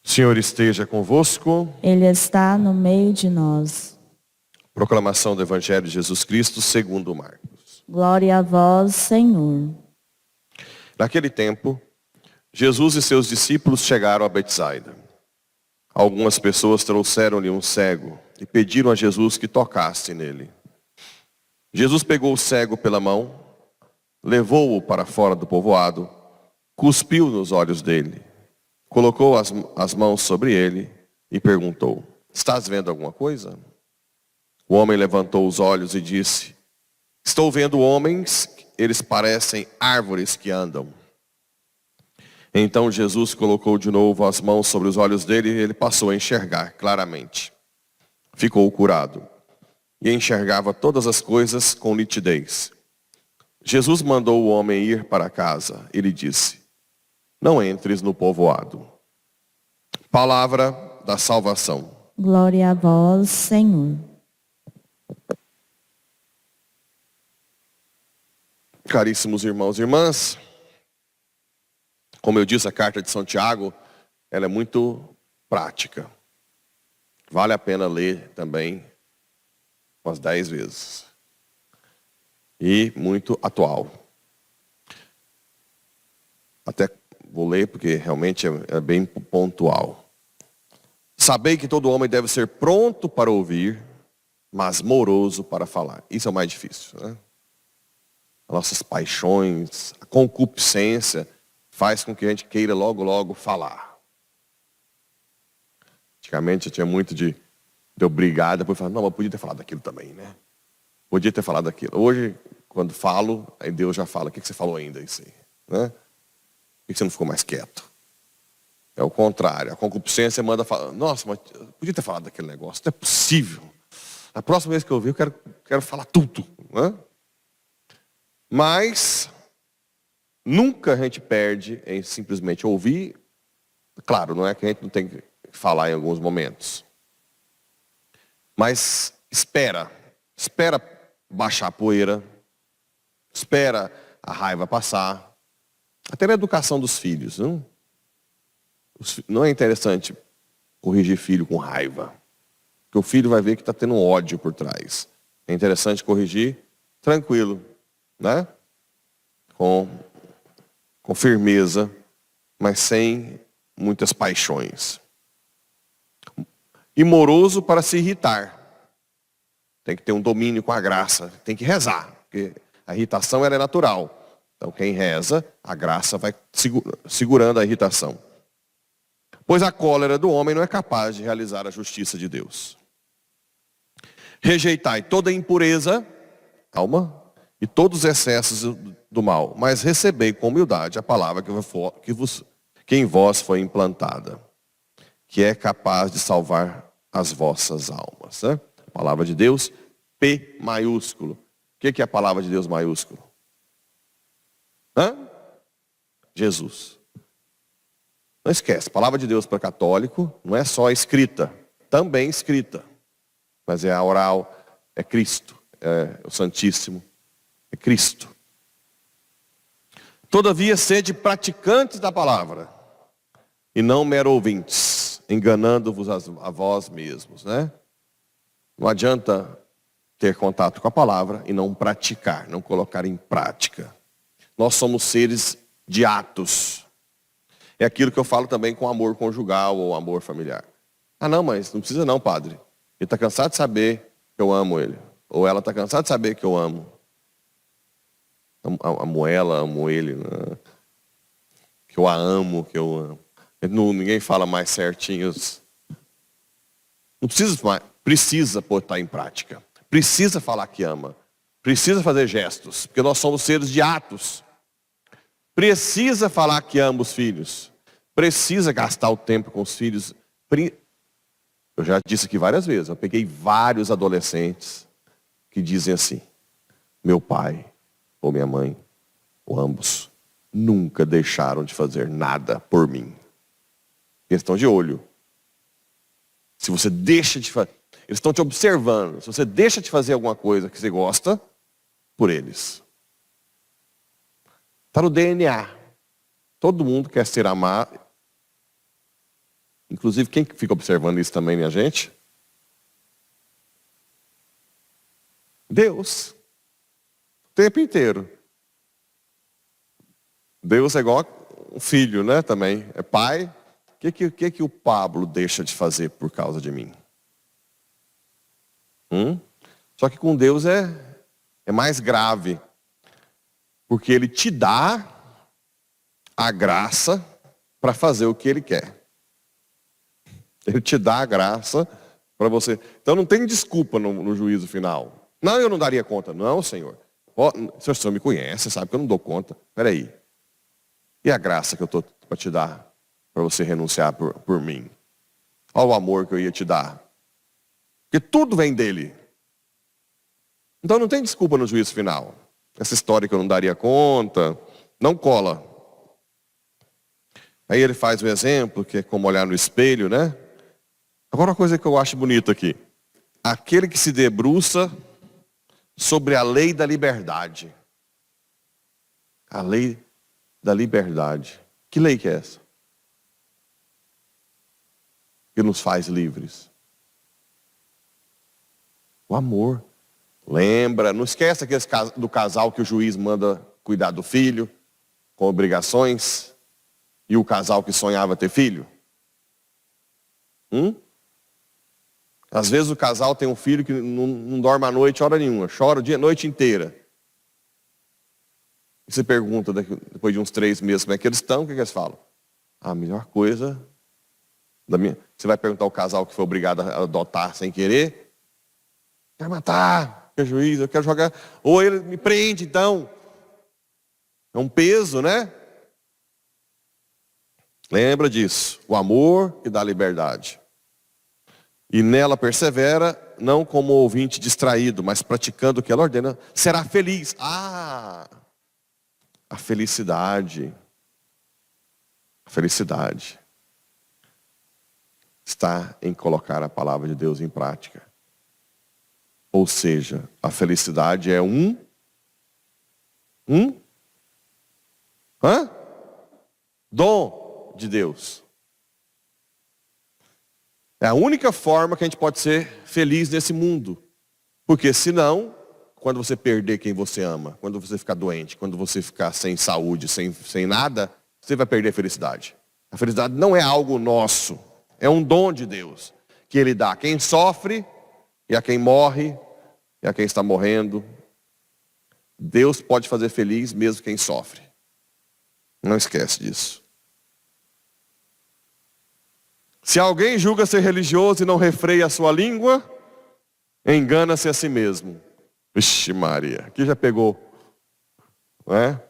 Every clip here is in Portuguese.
O Senhor esteja convosco. Ele está no meio de nós. Proclamação do Evangelho de Jesus Cristo segundo Marcos. Glória a vós, Senhor. Naquele tempo, Jesus e seus discípulos chegaram a Betsaida. Algumas pessoas trouxeram-lhe um cego e pediram a Jesus que tocasse nele. Jesus pegou o cego pela mão, levou-o para fora do povoado, cuspiu nos olhos dele, colocou as mãos sobre ele e perguntou: estás vendo alguma coisa? O homem levantou os olhos e disse: estou vendo homens, eles parecem árvores que andam. Então Jesus colocou de novo as mãos sobre os olhos dele e ele passou a enxergar claramente. Ficou curado e enxergava todas as coisas com nitidez. Jesus mandou o homem ir para casa e lhe disse: não entres no povoado. Palavra da salvação. Glória a vós, Senhor. Caríssimos irmãos e irmãs, como eu disse, a carta de São Tiago, ela é muito prática. Vale a pena ler também umas 10 vezes. E muito atual. Até vou ler porque realmente é bem pontual. Sabei que todo homem deve ser pronto para ouvir, mas moroso para falar. Isso é o mais difícil, né? As nossas paixões, a concupiscência faz com que a gente queira logo, logo falar. Antigamente eu tinha muito de eu brigar, depois falar, não, mas podia ter falado daquilo também, né? Podia ter falado daquilo. Hoje, quando falo, aí Deus já fala, o que você falou ainda? Isso aí, né? Por que você não ficou mais quieto? É o contrário, a concupiscência manda falar, nossa, mas podia ter falado daquele negócio, não é possível. A próxima vez que eu ouvir, eu quero falar tudo, né? Mas nunca a gente perde em simplesmente ouvir. Claro, não é que a gente não tem que falar em alguns momentos. Mas espera baixar a poeira, espera a raiva passar. Até na educação dos filhos, não? Não é interessante corrigir filho com raiva, porque o filho vai ver que está tendo um ódio por trás. É interessante corrigir tranquilo, né? Com firmeza, mas sem muitas paixões. E moroso para se irritar. Tem que ter um domínio com a graça, tem que rezar, porque a irritação ela é natural. Então quem reza, a graça vai segurando a irritação. Pois a cólera do homem não é capaz de realizar a justiça de Deus. Rejeitai toda impureza, calma, e todos os excessos do mal, mas recebei com humildade a palavra que em vós foi implantada, que é capaz de salvar as vossas almas. Né? A palavra de Deus, P maiúsculo. O que é a palavra de Deus maiúsculo? Jesus. Não esquece, a palavra de Deus para católico não é só escrita, também escrita, mas é a oral, é Cristo, é o Santíssimo, é Cristo. Todavia, sede praticantes da palavra, e não mero ouvintes, enganando-vos a vós mesmos, né? Não adianta ter contato com a palavra e não praticar, não colocar em prática. Nós somos seres de atos. É aquilo que eu falo também com amor conjugal ou amor familiar. Ah não, mas não precisa não, padre. Ele está cansado de saber que eu amo ele. Ou ela está cansada de saber que eu amo. Amo ela, amo ele. Né? Que eu a amo, que eu amo. Ninguém fala mais certinho. Não precisa botar em prática. Precisa falar que ama. Precisa fazer gestos. Porque nós somos seres de atos. Precisa falar que ama os filhos. Precisa gastar o tempo com os filhos. Eu já disse aqui várias vezes. Eu peguei vários adolescentes que dizem assim: meu pai ou minha mãe, ou ambos, nunca deixaram de fazer nada por mim. Questão de olho. Se você deixa de fazer, Eles estão te observando. Se você deixa de fazer alguma coisa que você gosta, por eles. Está no DNA. Todo mundo quer ser amado. Inclusive, quem fica observando isso também, minha gente? Deus. O tempo inteiro. Deus é igual um filho, né? Também. É pai. O que o Pablo deixa de fazer por causa de mim? Só que com Deus é mais grave. Porque Ele te dá a graça para fazer o que Ele quer. Ele te dá a graça para você. Então não tem desculpa no juízo final. Não, eu não daria conta. Não, Senhor. Se o Senhor me conhece, sabe que eu não dou conta. Espera aí. E a graça que eu estou para te dar para você renunciar por mim? Olha o amor que eu ia te dar. Porque tudo vem dele. Então não tem desculpa no juízo final. Essa história que eu não daria conta, não cola. Aí ele faz um exemplo, que é como olhar no espelho, né? Agora uma coisa que eu acho bonita aqui. Aquele que se debruça sobre a lei da liberdade. A lei da liberdade. Que lei que é essa? Que nos faz livres. O amor. Lembra, não esquece do casal que o juiz manda cuidar do filho, com obrigações, e o casal que sonhava ter filho? Às vezes o casal tem um filho que não dorme à noite hora nenhuma, chora a noite inteira. E você pergunta, depois de uns 3 meses, como é que eles estão, o que eles falam? A melhor coisa da minha... Você vai perguntar ao casal que foi obrigado a adotar sem querer? Quer matar, quer juiz, eu quero jogar... Ou ele me prende, então. É um peso, né? Lembra disso. O amor que dá liberdade. E nela persevera, não como ouvinte distraído, mas praticando o que ela ordena, será feliz. A felicidade. A felicidade está em colocar a palavra de Deus em prática. Ou seja, a felicidade é dom de Deus. É a única forma que a gente pode ser feliz nesse mundo. Porque senão, quando você perder quem você ama, quando você ficar doente, quando você ficar sem saúde, sem nada, você vai perder a felicidade. A felicidade não é algo nosso, é um dom de Deus, que Ele dá a quem sofre e a quem morre e a quem está morrendo. Deus pode fazer feliz mesmo quem sofre. Não esquece disso. Se alguém julga ser religioso e não refreia a sua língua, engana-se a si mesmo. Vixe Maria, aqui já pegou, não é?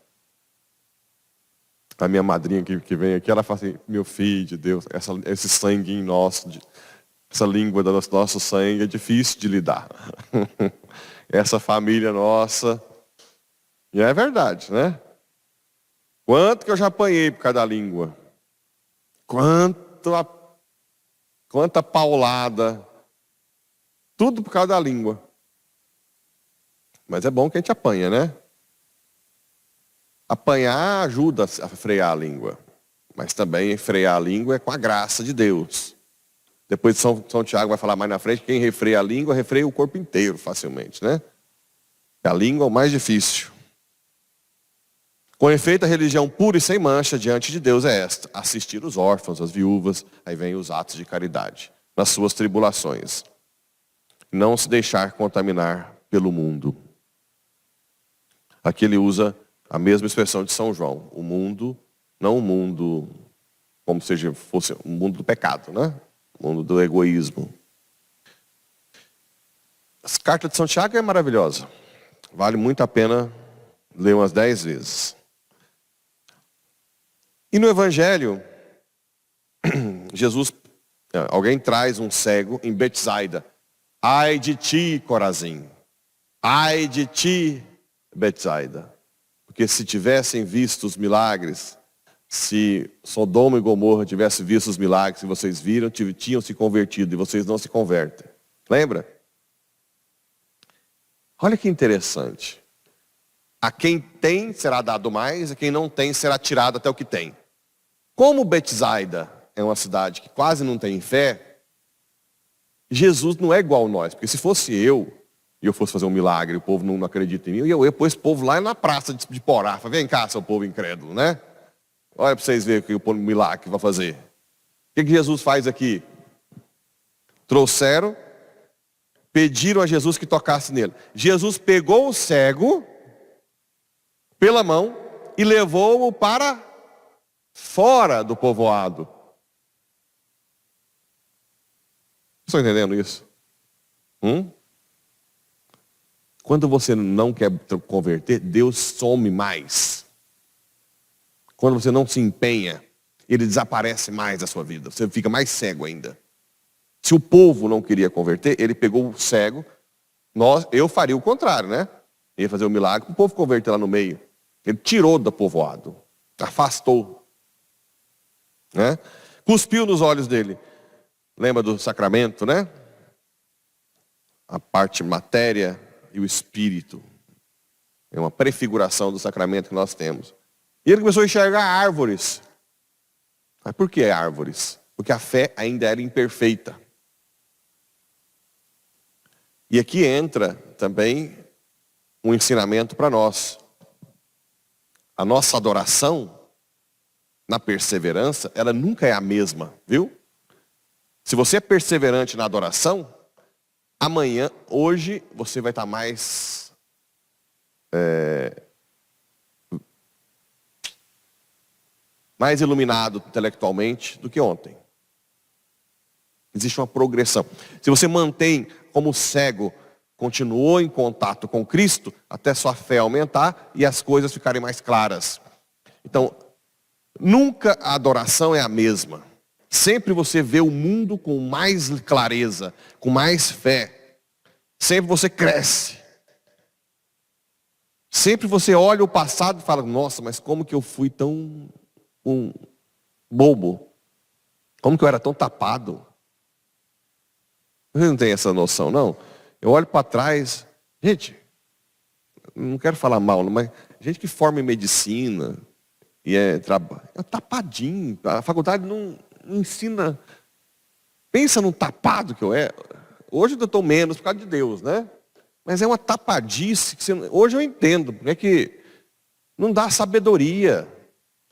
A minha madrinha que vem aqui, ela fala assim, meu filho de Deus, esse sanguinho nosso, essa língua do nosso sangue é difícil de lidar. Essa família nossa, e é verdade, né? Quanto que eu já apanhei por causa da língua? Quanta paulada. Tudo por causa da língua. Mas é bom que a gente apanha, né? Apanhar ajuda a frear a língua. Mas também frear a língua é com a graça de Deus. Depois São Tiago vai falar mais na frente, quem refreia a língua, refreia o corpo inteiro facilmente, né? A língua é o mais difícil. Com efeito, a religião pura e sem mancha diante de Deus é esta: assistir os órfãos, as viúvas, aí vem os atos de caridade, nas suas tribulações. Não se deixar contaminar pelo mundo. Aqui ele usa a mesma expressão de São João. O mundo, não o mundo como se fosse o mundo do pecado, né? O mundo do egoísmo. A carta de São Tiago é maravilhosa. Vale muito a pena ler umas 10 vezes. E no Evangelho, alguém traz um cego em Betsaida. Ai de ti, Corazim. Ai de ti, Betsaida. Porque se tivessem visto os milagres, se Sodoma e Gomorra tivessem visto os milagres que vocês viram, tinham se convertido e vocês não se convertem. Lembra? Olha que interessante. A quem tem será dado mais, a quem não tem será tirado até o que tem. Como Betsaida é uma cidade que quase não tem fé, Jesus não é igual a nós. Porque se fosse eu, e eu fosse fazer um milagre, o povo não acredita em mim, eu ia pôr esse povo lá na praça de Porá. Falei, vem cá, seu povo incrédulo, né? Olha para vocês verem o milagre que vai fazer. O que Jesus faz aqui? Trouxeram, pediram a Jesus que tocasse nele. Jesus pegou o cego pela mão e levou-o para fora do povoado. Estão entendendo isso? Quando você não quer converter, Deus some mais. Quando você não se empenha, Ele desaparece mais da sua vida. Você fica mais cego ainda. Se o povo não queria converter, Ele pegou o cego. Eu faria o contrário, né? Eu ia fazer o milagre para o povo converter lá no meio. Ele tirou do povoado. Afastou. Né? Cuspiu nos olhos dele. Lembra do sacramento, né? A parte matéria e o espírito. É uma prefiguração do sacramento que nós temos. E ele começou a enxergar árvores. Mas por que árvores? Porque a fé ainda era imperfeita. E aqui entra também um ensinamento para nós. A nossa adoração, na perseverança, ela nunca é a mesma, viu? Se você é perseverante na adoração, hoje você vai estar mais iluminado intelectualmente do que ontem. Existe uma progressão. Se você mantém como cego, continuou em contato com Cristo, até sua fé aumentar e as coisas ficarem mais claras. Então, nunca a adoração é a mesma. Sempre você vê o mundo com mais clareza, com mais fé. Sempre você cresce. Sempre você olha o passado e fala, nossa, mas como que eu fui tão bobo? Como que eu era tão tapado? Você não tem essa noção, não? Eu olho para trás, gente, não quero falar mal, mas gente que forma em medicina e é tapadinho. A faculdade não ensina. Pensa num tapado que eu era. Hoje eu estou menos por causa de Deus, né? Mas é uma tapadice. Hoje eu entendo, porque é que não dá sabedoria.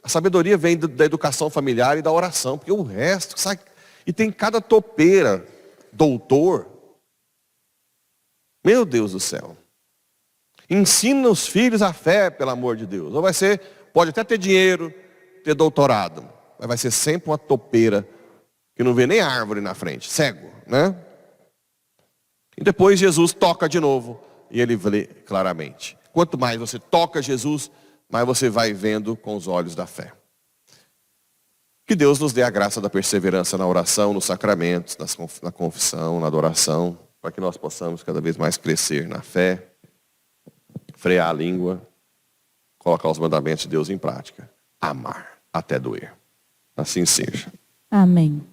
A sabedoria vem da educação familiar e da oração, porque o resto sai. E tem cada topeira, doutor. Meu Deus do céu. Ensina os filhos a fé, pelo amor de Deus. Ou pode até ter dinheiro, ter doutorado, mas vai ser sempre uma topeira que não vê nem árvore na frente, cego, né? E depois Jesus toca de novo e ele vê claramente. Quanto mais você toca Jesus, mais você vai vendo com os olhos da fé. Que Deus nos dê a graça da perseverança na oração, nos sacramentos, na confissão, na adoração, para que nós possamos cada vez mais crescer na fé, frear a língua, colocar os mandamentos de Deus em prática, amar até doer. Assim seja. Amém.